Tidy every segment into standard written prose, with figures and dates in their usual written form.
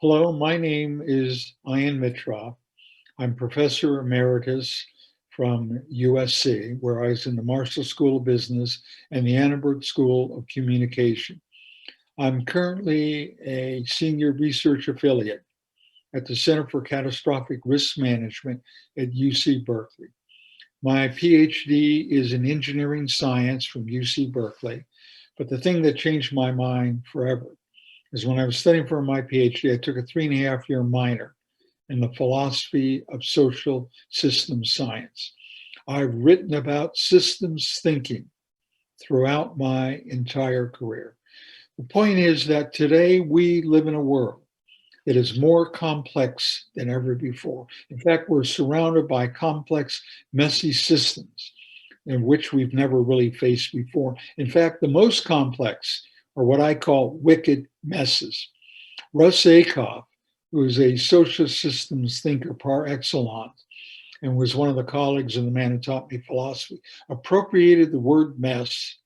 Hello, my name is Mitroff. I'm Professor Emeritus from USC, where I was in the Marshall School of Business and the Annenberg School of Communication. I'm currently a senior research affiliate at the Center for Catastrophic Risk Management at UC Berkeley. My PhD is in engineering science from UC Berkeley, but the thing that changed my mind forever is when I was studying for my PhD, I took a 3.5-year minor in the philosophy of social systems science. I've written about systems thinking throughout my entire career. The point is that today we live in a world that is more complex than ever before. In fact, we're surrounded by complex, messy systems in which we've never really faced before. In fact, the most complex are what I call wicked messes. Russ Ackoff, who is a social systems thinker par excellence and was one of the colleagues of the man who taught me philosophy, appropriated the word mess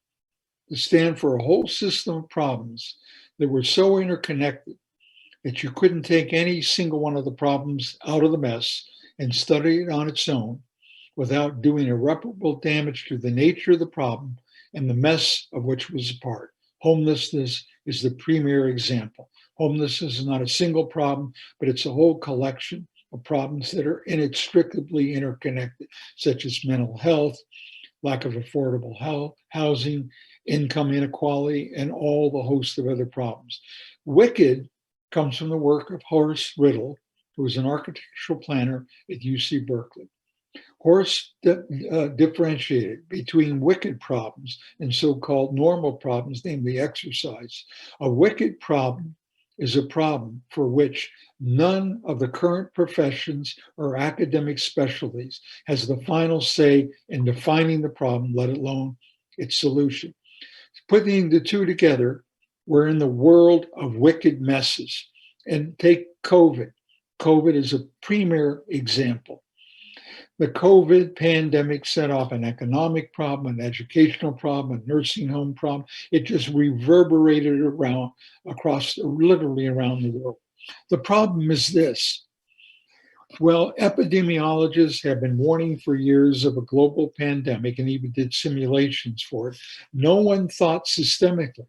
to stand for a whole system of problems that were so interconnected that you couldn't take any single one of the problems out of the mess and study it on its own without doing irreparable damage to the nature of the problem and the mess of which was a part. Homelessness is the premier example. Homelessness is not a single problem, but it's a whole collection of problems that are inextricably interconnected, such as mental health, lack of affordable housing, income inequality, and all the host of other problems. Wicked comes from the work of Horace Riddle, who was an architectural planner at UC Berkeley. Horace differentiated between wicked problems and so-called normal problems, namely exercise. A wicked problem is a problem for which none of the current professions or academic specialties has the final say in defining the problem, let alone its solution. Putting the two together, we're in the world of wicked messes. And take COVID. COVID is a premier example. The COVID pandemic set off an economic problem, an educational problem, a nursing home problem. It just reverberated literally around the world. The problem is this. Well, epidemiologists have been warning for years of a global pandemic and even did simulations for it. No one thought systemically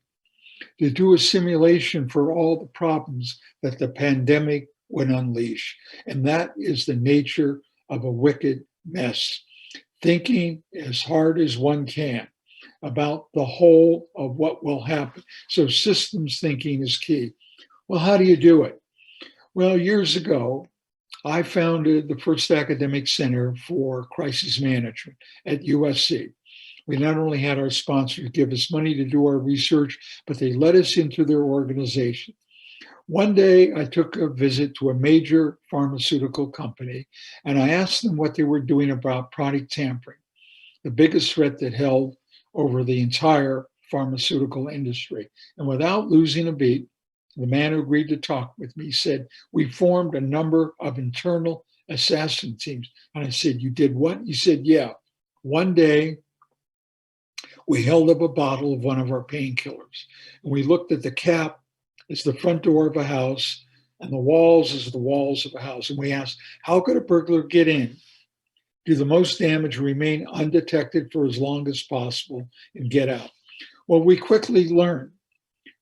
to do a simulation for all the problems that the pandemic would unleash. And that is the nature of a wicked mess. Thinking as hard as one can about the whole of what will happen. So systems thinking is key. Well, how do you do it? Well, years ago, I founded the first academic center for crisis management at USC. We not only had our sponsors give us money to do our research, but they let us into their organization. One day, I took a visit to a major pharmaceutical company, and I asked them what they were doing about product tampering, the biggest threat that held over the entire pharmaceutical industry. And without losing a beat, the man who agreed to talk with me said, "We formed a number of internal assassin teams." And I said, "You did what?" He said, "Yeah. One day, we held up a bottle of one of our painkillers, and we looked at the cap as the front door of a house and the walls as the walls of a house. And we asked, how could a burglar get in, do the most damage, remain undetected for as long as possible, and get out? Well, we quickly learned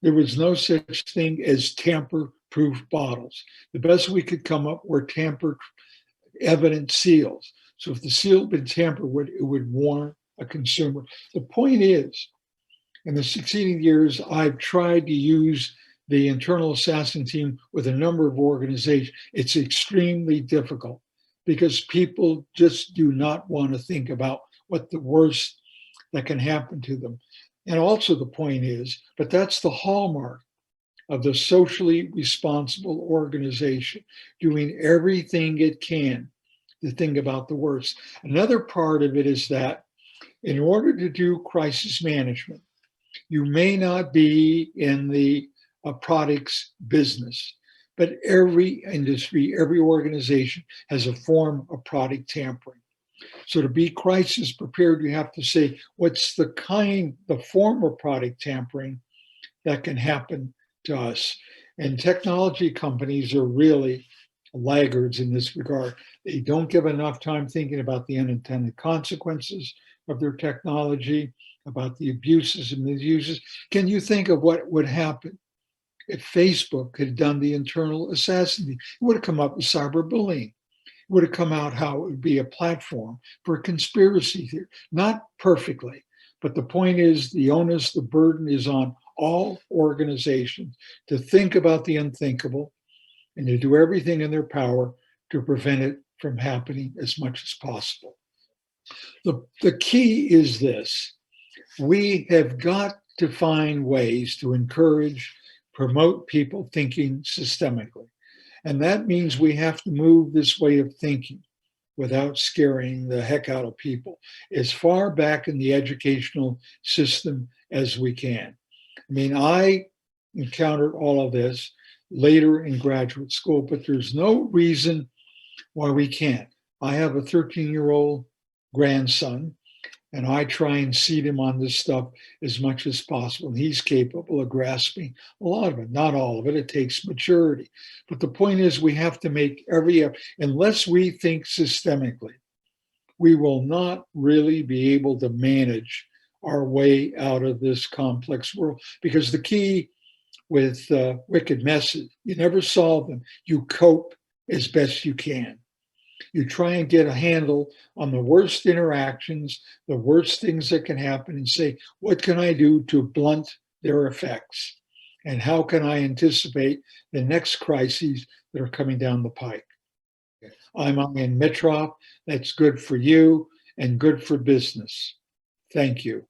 there was no such thing as tamper-proof bottles. The best we could come up were tamper-evident seals. So if the seal had been tampered, it would warn a consumer. The point is, in the succeeding years, I've tried to use the internal assassin team with a number of organizations. It's extremely difficult because people just do not want to think about what the worst that can happen to them. And also the point is, but that's the hallmark of the socially responsible organization, doing everything it can to think about the worst. Another part of it is that in order to do crisis management, you may not be in the products business, but every industry, every organization has a form of product tampering. So to be crisis prepared, you have to say, what's the form of product tampering that can happen to us? And technology companies are really laggards in this regard. They don't give enough time thinking about the unintended consequences of their technology, about the abuses and misuses. Can you think of what would happen if Facebook had done the internal assassination? It would have come up with cyberbullying. It would have come out how it would be a platform for a conspiracy theory. Not perfectly, but the point is the onus, the burden is on all organizations to think about the unthinkable and to do everything in their power to prevent it from happening as much as possible. The key is this: we have got to find ways to encourage, promote people thinking systemically. And that means we have to move this way of thinking without scaring the heck out of people as far back in the educational system as we can. I mean, I encountered all of this later in graduate school, but there's no reason why we can't. I have a 13-year-old grandson, and I try and seed him on this stuff as much as possible. He's capable of grasping a lot of it, not all of it. It takes maturity. But the point is, we have to make every effort. Unless we think systemically, we will not really be able to manage our way out of this complex world. Because the key with wicked messes, you never solve them. You cope as best you can. You try and get a handle on the worst interactions, the worst things that can happen, and say, what can I do to blunt their effects? And how can I anticipate the next crises that are coming down the pike? I'm Ian Mitroff. That's good for you and good for business. Thank you.